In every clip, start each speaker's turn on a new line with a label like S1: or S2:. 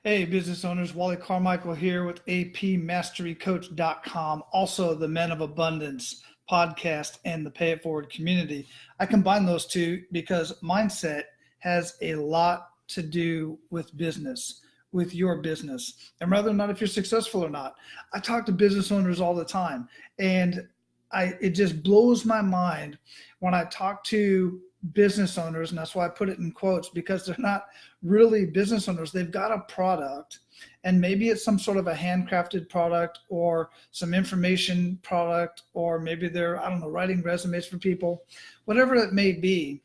S1: Hey, business owners, Wally Carmichael here with APMasteryCoach.com, also the Men of Abundance podcast and the Pay It Forward community. I combine those two because mindset has a lot to do with business, with your business, and whether or not if you're successful or not. I talk to business owners all the time, and it just blows my mind when I talk to business owners, and that's why I put it in quotes because they're not really business owners. They've got a product, and maybe it's some sort of a handcrafted product or some information product, or maybe they're, I don't know, writing resumes for people, whatever it may be.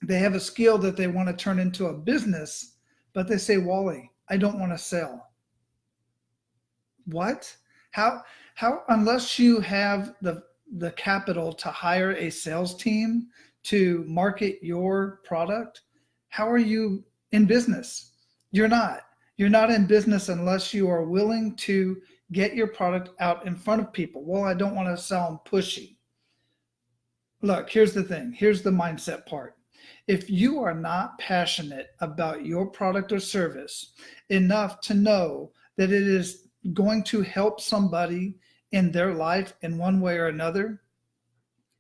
S1: They have a skill that they want to turn into a business, but they say, Wally, I don't want to sell. What? How, unless you have the capital to hire a sales team to market your product, how are you in business? You're not. You're not in business unless you are willing to get your product out in front of people. Well, I don't want to sound pushy. Look, here's the thing. Here's the mindset part. If you are not passionate about your product or service enough to know that it is going to help somebody in their life in one way or another,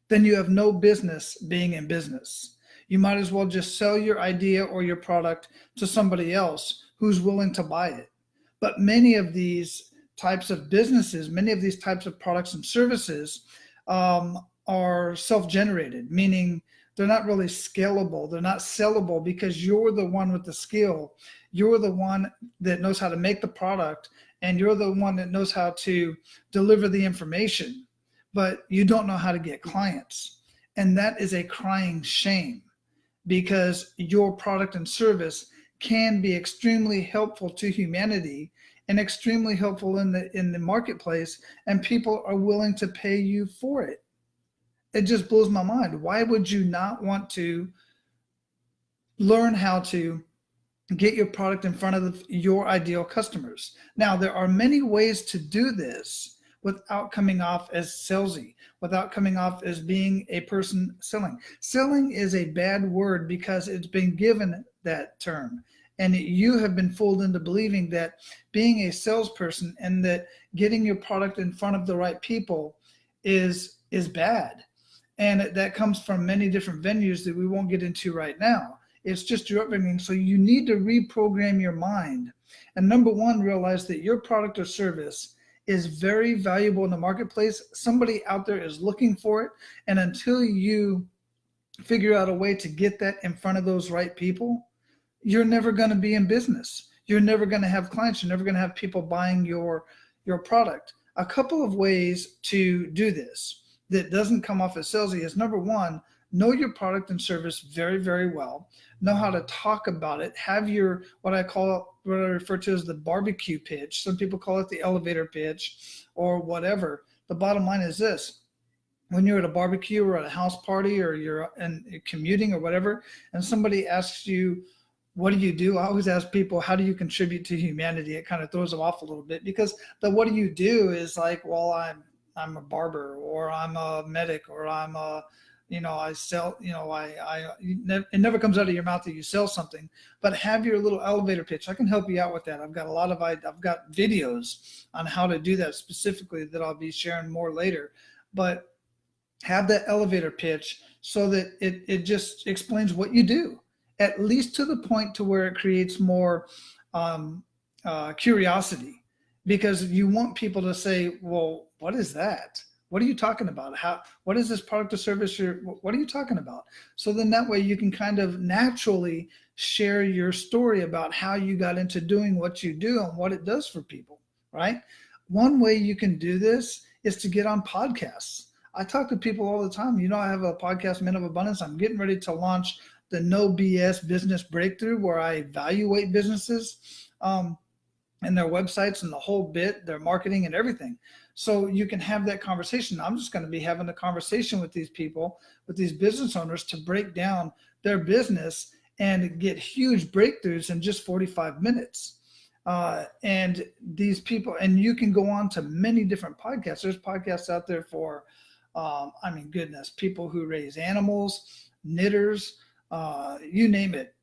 S1: then you have no business being in business. You might as well just sell your idea or your product to somebody else who's willing to buy it. But many of these types of businesses, many of these types of products and services are self-generated, meaning they're not really scalable. They're not sellable because you're the one with the skill. You're the one that knows how to make the product, and you're the one that knows how to deliver the information, but you don't know how to get clients. And that is a crying shame, because your product and service can be extremely helpful to humanity and extremely helpful in the marketplace, and people are willing to pay you for it. It just blows my mind. Why would you not want to learn how to get your product in front of your ideal customers? Now, there are many ways to do this without coming off as salesy, without coming off as being a person selling. Selling is a bad word because it's been given that term. And you have been fooled into believing that being a salesperson and that getting your product in front of the right people is bad. And that comes from many different venues that we won't get into right now. It's just your upbringing. So you need to reprogram your mind. And number one, realize that your product or service is very valuable in the marketplace. Somebody out there is looking for it. And until you figure out a way to get that in front of those right people, you're never going to be in business. You're never going to have clients. You're never going to have people buying your product. A couple of ways to do this that doesn't come off as salesy is, number one, know your product and service very, very well. Know how to talk about it. Have your, what I refer to as the barbecue pitch. Some people call it the elevator pitch or whatever. The bottom line is this: when you're at a barbecue or at a house party or you're commuting or whatever, and somebody asks you, what do you do? I always ask people, how do you contribute to humanity? It kind of throws them off a little bit, because the what do you do is like, well, I'm a barber, or I'm a medic, or I'm a, I sell, it never comes out of your mouth that you sell something, but have your little elevator pitch. I can help you out with that. I've got videos on how to do that specifically that I'll be sharing more later, but have that elevator pitch so that it just explains what you do, at least to the point to where it creates more curiosity, because you want people to say, well, what is that? What are you talking about? What is this product or service? What are you talking about? So then that way you can kind of naturally share your story about how you got into doing what you do and what it does for people, right? One way you can do this is to get on podcasts. I talk to people all the time. I have a podcast, Men of Abundance. I'm getting ready to launch the No BS Business Breakthrough, where I evaluate businesses and their websites and the whole bit, their marketing and everything. So you can have that conversation. I'm just going to be having a conversation with these people, with these business owners, to break down their business and get huge breakthroughs in just 45 minutes. And these people, and you can go on to many different podcasts. There's podcasts out there for, people who raise animals, knitters, you name it,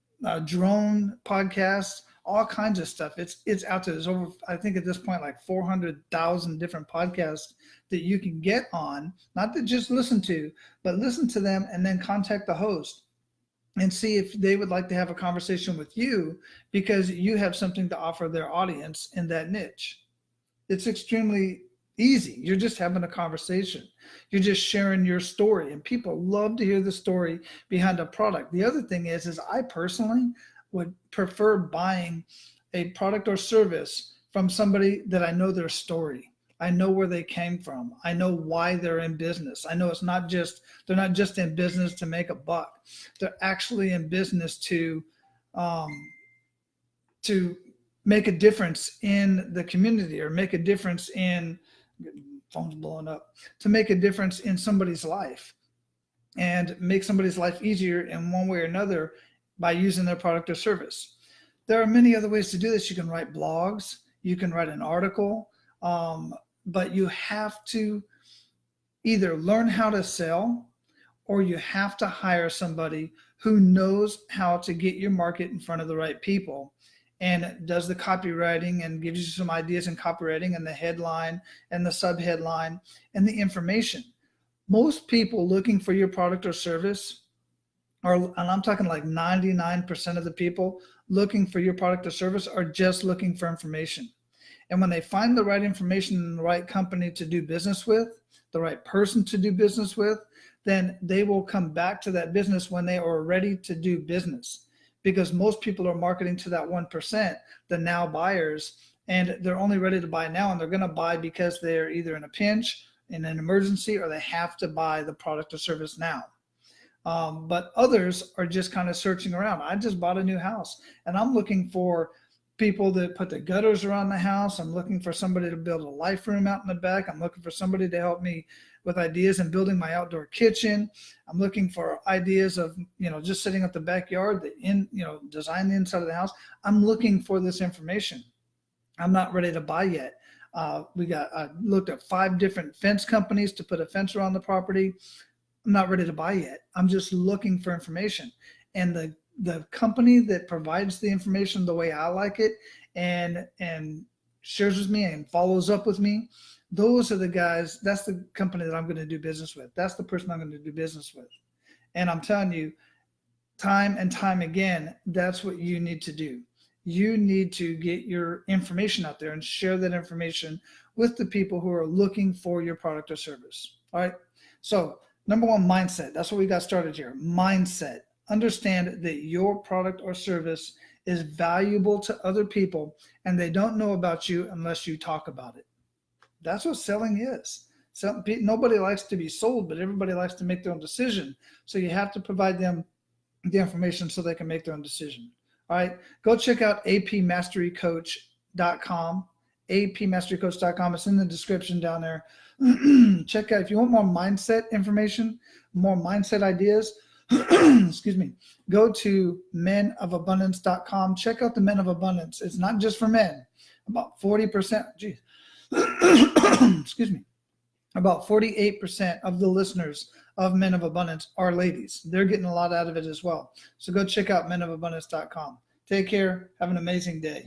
S1: drone podcasts, all kinds of stuff. It's out there. There's over, I think at this point, like 400,000 different podcasts that you can get on, not to just listen to, but listen to them and then contact the host and see if they would like to have a conversation with you because you have something to offer their audience in that niche. It's extremely easy. You're just having a conversation. You're just sharing your story, and people love to hear the story behind a product. The other thing is I personally would prefer buying a product or service from somebody that I know their story. I know where they came from. I know why they're in business. I know they're not just in business to make a buck. They're actually in business to make a difference in the community, or make a difference in, phone's blowing up, to make a difference in somebody's life and make somebody's life easier in one way or another by using their product or service. There are many other ways to do this. You can write blogs, you can write an article, but you have to either learn how to sell, or you have to hire somebody who knows how to get your market in front of the right people and does the copywriting and gives you some ideas in copywriting and the headline and the subheadline and the information. Most people looking for your product or service are, and I'm talking like 99% of the people looking for your product or service, are just looking for information. And when they find the right information and the right company to do business with, the right person to do business with, then they will come back to that business when they are ready to do business. Because most people are marketing to that 1%, the now buyers, and they're only ready to buy now, and they're going to buy because they're either in a pinch, in an emergency, or they have to buy the product or service now. But others are just kind of searching around. I just bought a new house, and I'm looking for people that put the gutters around the house. I'm looking for somebody to build a life room out in the back. I'm looking for somebody to help me with ideas in building my outdoor kitchen. I'm looking for ideas of, just sitting at the backyard, design the inside of the house. I'm looking for this information. I'm not ready to buy yet. I looked at 5 different fence companies to put a fence around the property. I'm not ready to buy yet. I'm just looking for information. And the company that provides the information the way I like it and shares with me and follows up with me, those are the guys, that's the company that I'm going to do business with. That's the person I'm going to do business with. And I'm telling you, time and time again, that's what you need to do. You need to get your information out there and share that information with the people who are looking for your product or service. All right. So number 1, mindset. That's what we got started here. Mindset. Understand that your product or service is valuable to other people, and they don't know about you unless you talk about it. That's what selling is. Nobody likes to be sold, but everybody likes to make their own decision. So you have to provide them the information so they can make their own decision. All right, go check out apmasterycoach.com, apmasterycoach.com. It's in the description down there. Check out, if you want more mindset information, more mindset ideas, excuse me, go to menofabundance.com. Check out the Men of Abundance. It's not just for men. About 40%, excuse me, about 48% of the listeners of Men of Abundance are ladies. They're getting a lot out of it as well. So go check out menofabundance.com. Take care. Have an amazing day.